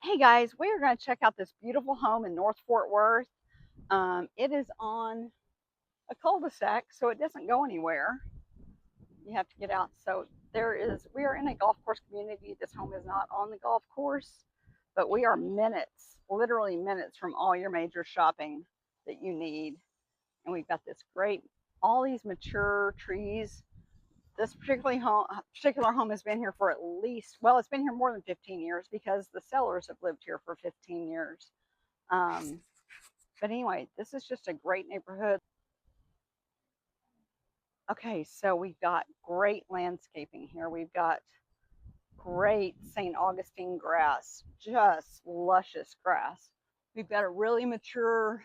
Hey guys, we are going to check out this beautiful home in North Fort Worth. It is on a cul-de-sac, so it doesn't go anywhere. You have to get out. So we are in a golf course community. This home is not on the golf course, but we are minutes, literally minutes from all your major shopping that you need. And we've got all these mature trees. This particular home has been here for at least, well, it's been here more than 15 years because the sellers have lived here for 15 years. Um, but anyway, this is just a great neighborhood. Okay, so we've got great landscaping here. We've got great St. Augustine grass, just luscious grass. We've got a really mature,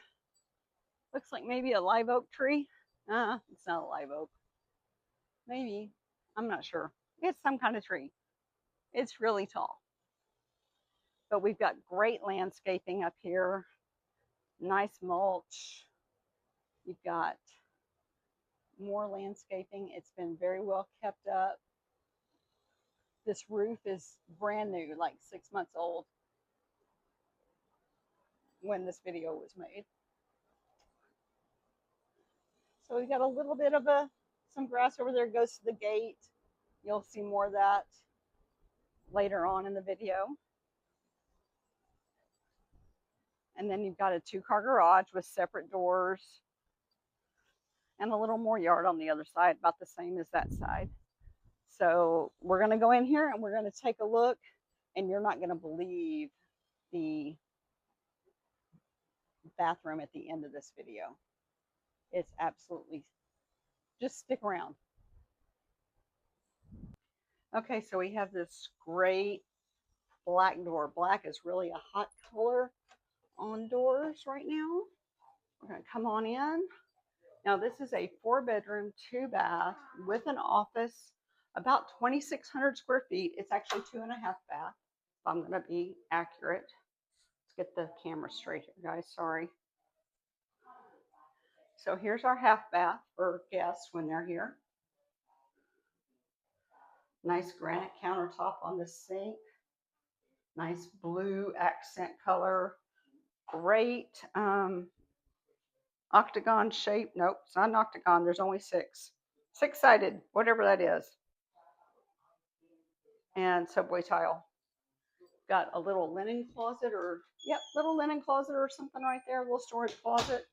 looks like maybe a live oak tree. It's not a live oak. Maybe. I'm not sure. It's some kind of tree. It's really tall. But we've got great landscaping up here. Nice mulch. You've got more landscaping. It's been very well kept up. This roof is brand new, like 6 months old when this video was made. So we got a little bit of some grass over there, goes to the gate. You'll see more of that later on in the video. And then you've got a 2-car garage with separate doors and a little more yard on the other side, about the same as that side. So we're going to go in here and we're going to take a look, and you're not going to believe the bathroom at the end of this video. It's absolutely, just stick around. Okay, so we have this great black door. Black is really a hot color on doors right now. We're going to come on in. Now, this is a 4-bedroom, 2-bath with an office, about 2,600 square feet. It's actually 2.5 bath, if I'm going to be accurate. Let's get the camera straight here, guys. Sorry. So here's our half bath for guests when they're here. Nice granite countertop on the sink. Nice blue accent color. Great octagon shape. Nope, it's not an octagon. There's only 6. 6-sided, whatever that is. And subway tile. Got a little linen closet little linen closet or something right there. A little storage closet.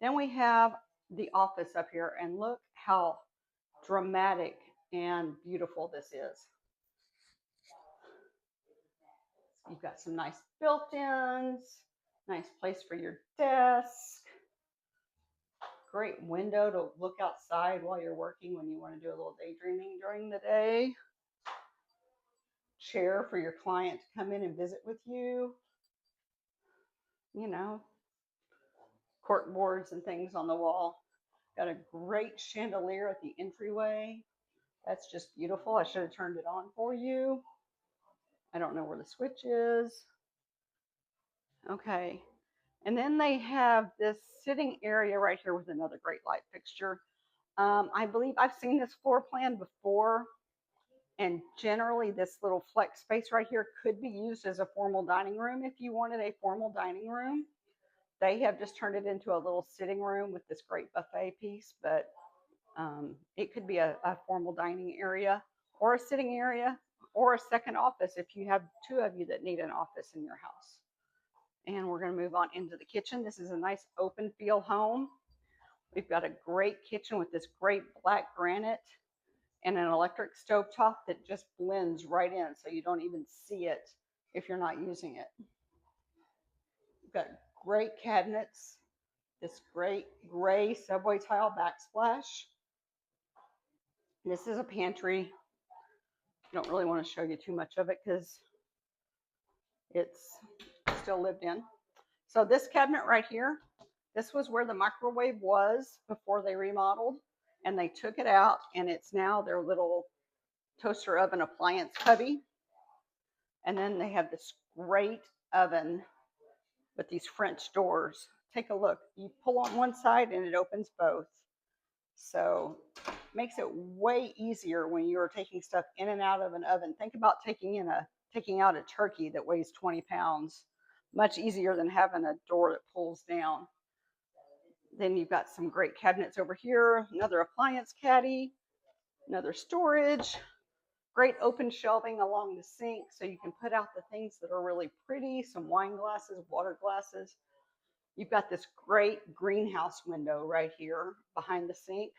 Then we have the office up here, and look how dramatic and beautiful this is. You've got some nice built-ins, nice place for your desk, great window to look outside while you're working when you want to do a little daydreaming during the day, chair for your client to come in and visit with you, cork boards and things on the wall. Got a great chandelier at the entryway. That's just beautiful. I should have turned it on for you. I don't know where the switch is. Okay. And then they have this sitting area right here with another great light fixture. I believe I've seen this floor plan before, and generally this little flex space right here could be used as a formal dining room if you wanted a formal dining room. They have just turned it into a little sitting room with this great buffet piece, but it could be a formal dining area or a sitting area or a second office if you have 2 of you that need an office in your house. And we're going to move on into the kitchen. This is a nice open feel home. We've got a great kitchen with this great black granite and an electric stovetop that just blends right in, so you don't even see it if you're not using it. We've got great cabinets, this great gray subway tile backsplash. This is a pantry. I don't really want to show you too much of it because it's still lived in. So this cabinet right here, this was where the microwave was before they remodeled, and they took it out, and it's now their little toaster oven appliance cubby. And then they have this great oven with these French doors. Take a look. You pull on one side and it opens both. So makes it way easier when you're taking stuff in and out of an oven. Think about taking in a taking out a turkey that weighs 20 pounds. Much easier than having a door that pulls down. Then you've got some great cabinets over here, another appliance caddy, another storage, great open shelving along the sink so you can put out the things that are really pretty, some wine glasses, water glasses. You've got this great greenhouse window right here behind the sink.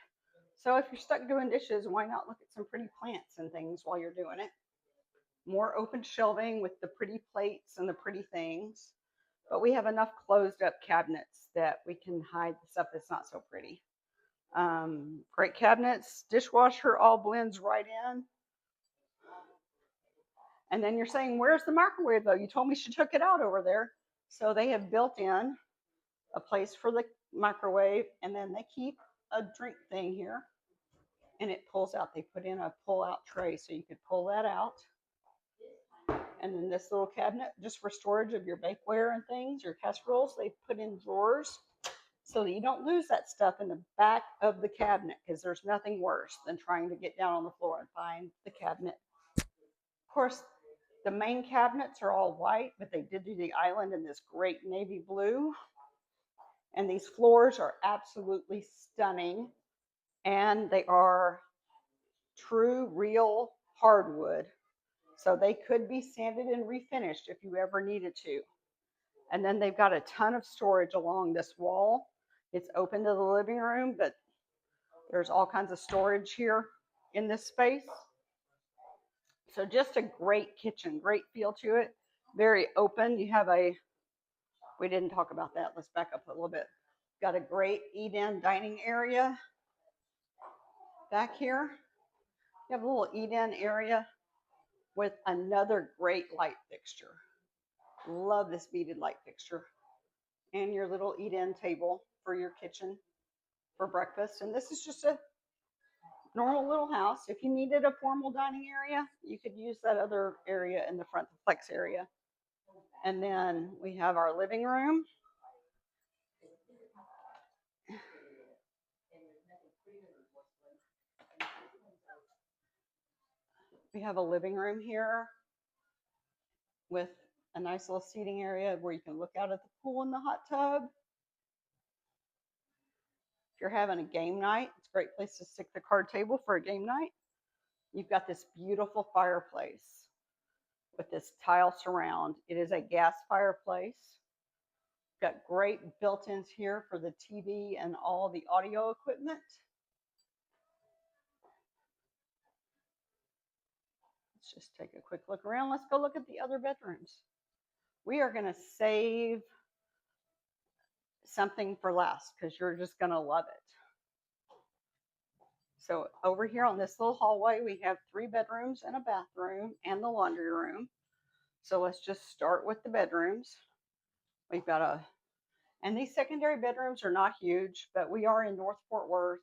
So if you're stuck doing dishes, why not look at some pretty plants and things while you're doing it? More open shelving with the pretty plates and the pretty things. But we have enough closed up cabinets that we can hide the stuff that's not so pretty. Great cabinets, dishwasher all blends right in. And then you're saying, where's the microwave though? You told me she took it out over there. So they have built in a place for the microwave, and then they keep a drink thing here, and it pulls out. They put in a pull out tray so you could pull that out. And then this little cabinet just for storage of your bakeware and things, your casseroles, they put in drawers so that you don't lose that stuff in the back of the cabinet, because there's nothing worse than trying to get down on the floor and find the cabinet. Of course, the main cabinets are all white, but they did do the island in this great navy blue. And these floors are absolutely stunning. And they are true, real hardwood. So they could be sanded and refinished if you ever needed to. And then they've got a ton of storage along this wall. It's open to the living room, but there's all kinds of storage here in this space. So just a great kitchen, great feel to it. Very open. You have we didn't talk about that. Let's back up a little bit. Got a great eat-in dining area back here. You have a little eat-in area with another great light fixture. Love this beaded light fixture. And your little eat-in table for your kitchen for breakfast. And this is just a normal little house. If you needed a formal dining area, you could use that other area in the front, the flex area. And then we have our living room. We have a living room here with a nice little seating area where you can look out at the pool and the hot tub. If you're having a game night, it's a great place to stick the card table for a game night. You've got this beautiful fireplace with this tile surround. It is a gas fireplace. Got great built-ins here for the TV and all the audio equipment. Let's just take a quick look around. Let's go look at the other bedrooms. We are going to save something for last because you're just going to love it. So over here on this little hallway, we have 3 bedrooms and a bathroom and the laundry room. So let's just start with the bedrooms. We've got and these secondary bedrooms are not huge, but we are in North Fort Worth,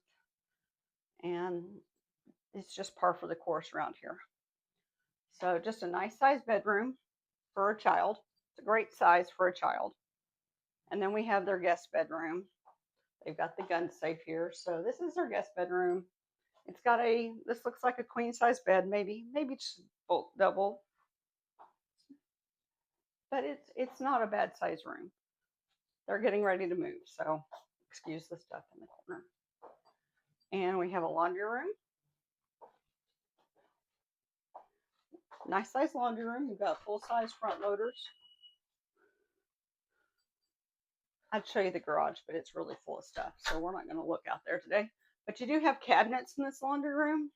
and it's just par for the course around here. So just a nice size bedroom for a child. It's a great size for a child. And then we have their guest bedroom. They've got the gun safe here. So this is their guest bedroom. It's got this looks like a queen size bed, maybe just double. But it's not a bad size room. They're getting ready to move, so excuse the stuff in the corner. And we have a laundry room. Nice size laundry room. You've got full size front loaders. I'd show you the garage, but it's really full of stuff, so we're not going to look out there today. But you do have cabinets in this laundry room.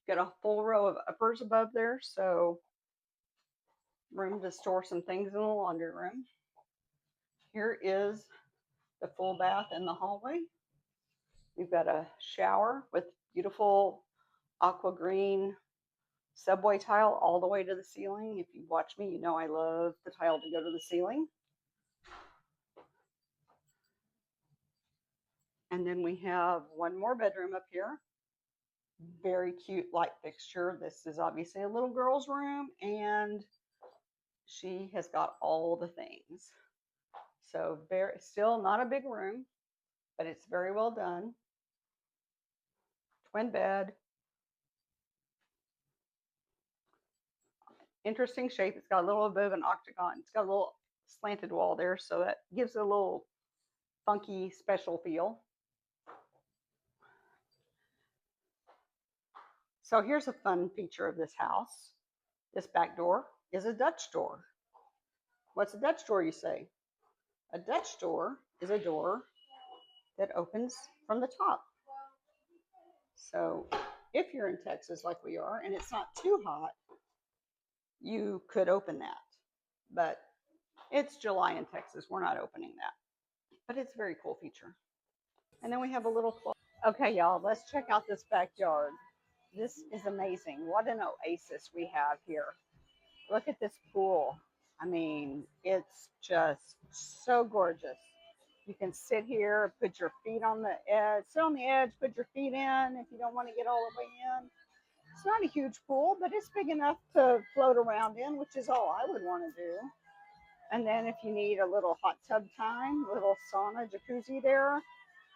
Got a full row of uppers above there, so room to store some things in the laundry room. Here is the full bath in the hallway. You've got a shower with beautiful aqua green subway tile all the way to the ceiling. If you watch me, you know I love the tile to go to the ceiling. And then we have one more bedroom up here. Very cute light fixture. This is obviously a little girl's room, and she has got all the things. So still not a big room, but it's very well done. Twin bed. interesting shape. It's got a little bit of an octagon. It's got a little slanted wall there, so that gives it a little funky, special feel. So here's a fun feature of this house. This back door is a Dutch door. What's a Dutch door, you say? A Dutch door is a door that opens from the top. So if you're in Texas like we are and it's not too hot, you could open that. But it's July in Texas. We're not opening that. But it's a very cool feature. And then we have a little closet. Okay, y'all, let's check out this backyard. This is amazing. What an oasis we have here. Look at this pool. I mean, it's just so gorgeous. You can sit here, put your feet on the edge, sit on the edge, put your feet in if you don't want to get all the way in. It's not a huge pool, but it's big enough to float around in, which is all I would want to do. And then if you need a little hot tub time, little sauna, jacuzzi there,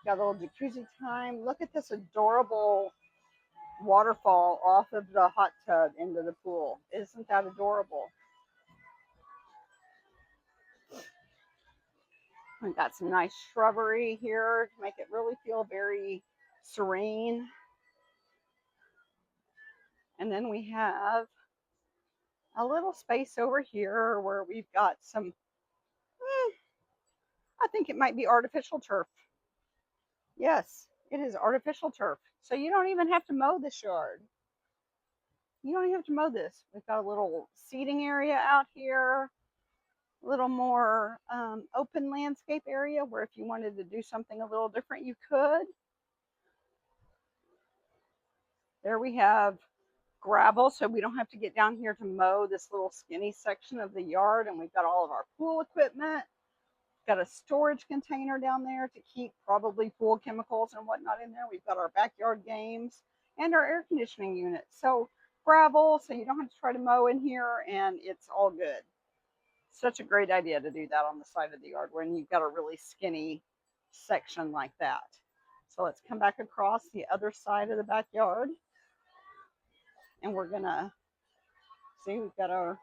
got a little jacuzzi time. Look at this adorable waterfall off of the hot tub into the pool. Isn't that adorable? We've got some nice shrubbery here to make it really feel very serene. And then we have a little space over here where we've got some, I think it might be artificial turf. Yes, it is artificial turf. So you don't even have to mow this yard. You don't even have to mow this. We've got a little seating area out here, a little more open landscape area where if you wanted to do something a little different, you could. There we have gravel, so we don't have to get down here to mow this little skinny section of the yard. And we've got all of our pool equipment. Got a storage container down there to keep probably pool chemicals and whatnot in there. We've got our backyard games and our air conditioning unit. So gravel, so you don't have to try to mow in here, and it's all good. Such a great idea to do that on the side of the yard when you've got a really skinny section like that. So let's come back across the other side of the backyard. And we're gonna see, we've got our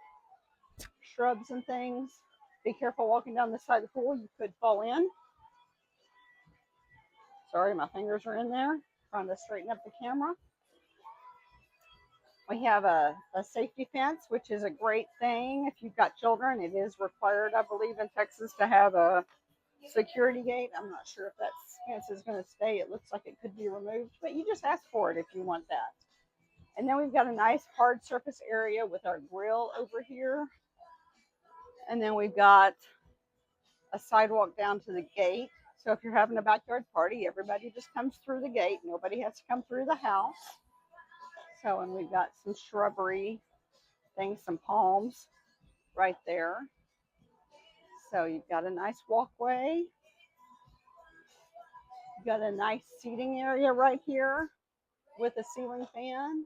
shrubs and things. Be careful walking down the side of the pool. You could fall in. Sorry, my fingers are in there. Trying to straighten up the camera. We have a safety fence, which is a great thing. If you've got children, it is required, I believe, in Texas to have a security gate. I'm not sure if that fence is going to stay. It looks like it could be removed, but you just ask for it if you want that. And then we've got a nice hard surface area with our grill over here. And then we've got a sidewalk down to the gate. So if you're having a backyard party, everybody just comes through the gate. Nobody has to come through the house. So, and we've got some shrubbery things, some palms right there. So you've got a nice walkway. You've got a nice seating area right here with a ceiling fan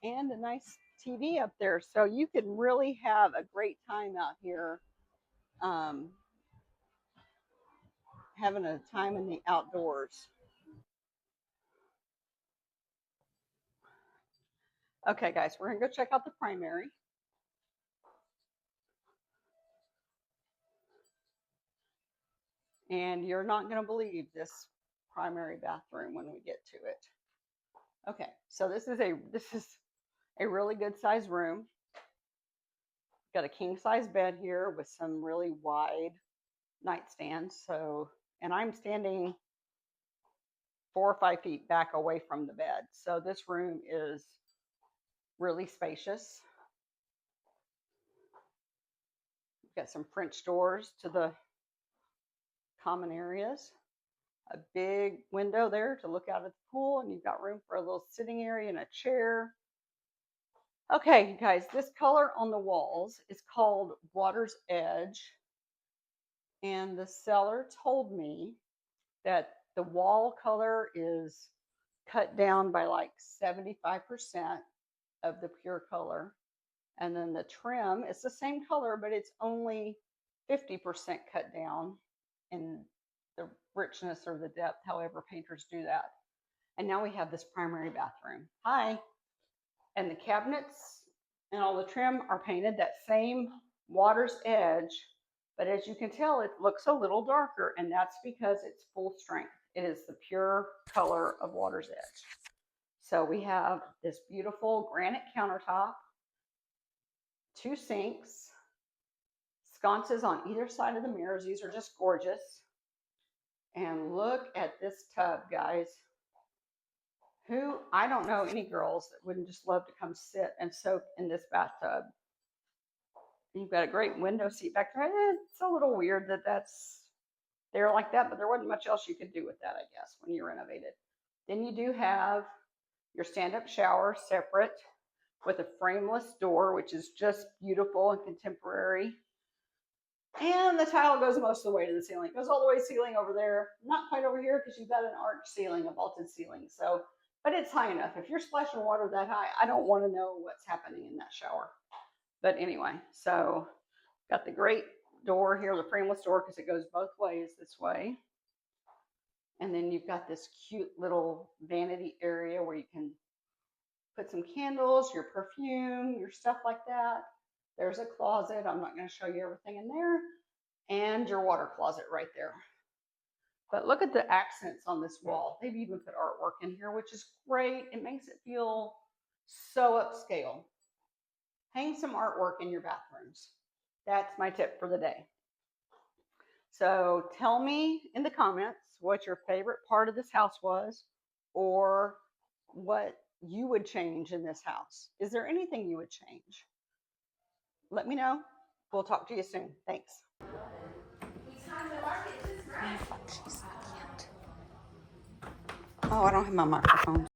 and a nice TV up there. So you can really have a great time out here, having a time in the outdoors. Okay, guys, we're gonna go check out the primary. And you're not gonna believe this primary bathroom when we get to it. Okay, so this is a really good size room. Got a king size bed here with some really wide nightstands. So, and I'm standing 4 or 5 feet back away from the bed. So this room is really spacious. Got some French doors to the common areas. A big window there to look out at the pool, and you've got room for a little sitting area and a chair. Okay, guys, this color on the walls is called Water's Edge. And the seller told me that the wall color is cut down by like 75% of the pure color. And then the trim is the same color, but it's only 50% cut down in the richness or the depth, however painters do that. And now we have this primary bathroom. Hi. And the cabinets and all the trim are painted that same water's edge, but as you can tell, it looks a little darker, and that's because it's full strength. It is the pure color of water's edge. So we have this beautiful granite countertop, 2 sinks, sconces on either side of the mirrors. These are just gorgeous. And look at this tub, guys. I don't know any girls that wouldn't just love to come sit and soak in this bathtub. You've got a great window seat back there. It's a little weird that that's there like that, but there wasn't much else you could do with that, I guess, when you renovate it. Then you do have your stand-up shower separate with a frameless door, which is just beautiful and contemporary. And the tile goes most of the way to the ceiling. It goes all the way to the ceiling over there. Not quite over here because you've got an arch ceiling, a vaulted ceiling. So, but it's high enough. If you're splashing water that high, I don't want to know what's happening in that shower. But anyway, so got the great door here, the frameless door, because it goes both ways this way. And then you've got this cute little vanity area where you can put some candles, your perfume, your stuff like that. There's a closet. I'm not going to show you everything in there. And your water closet right there. But look at the accents on this wall. They've even put artwork in here, which is great. It makes it feel so upscale. Hang some artwork in your bathrooms. That's my tip for the day. So tell me in the comments what your favorite part of this house was, or what you would change in this house. Is there anything you would change? Let me know. We'll talk to you soon. Thanks. Oh, I don't have my microphone.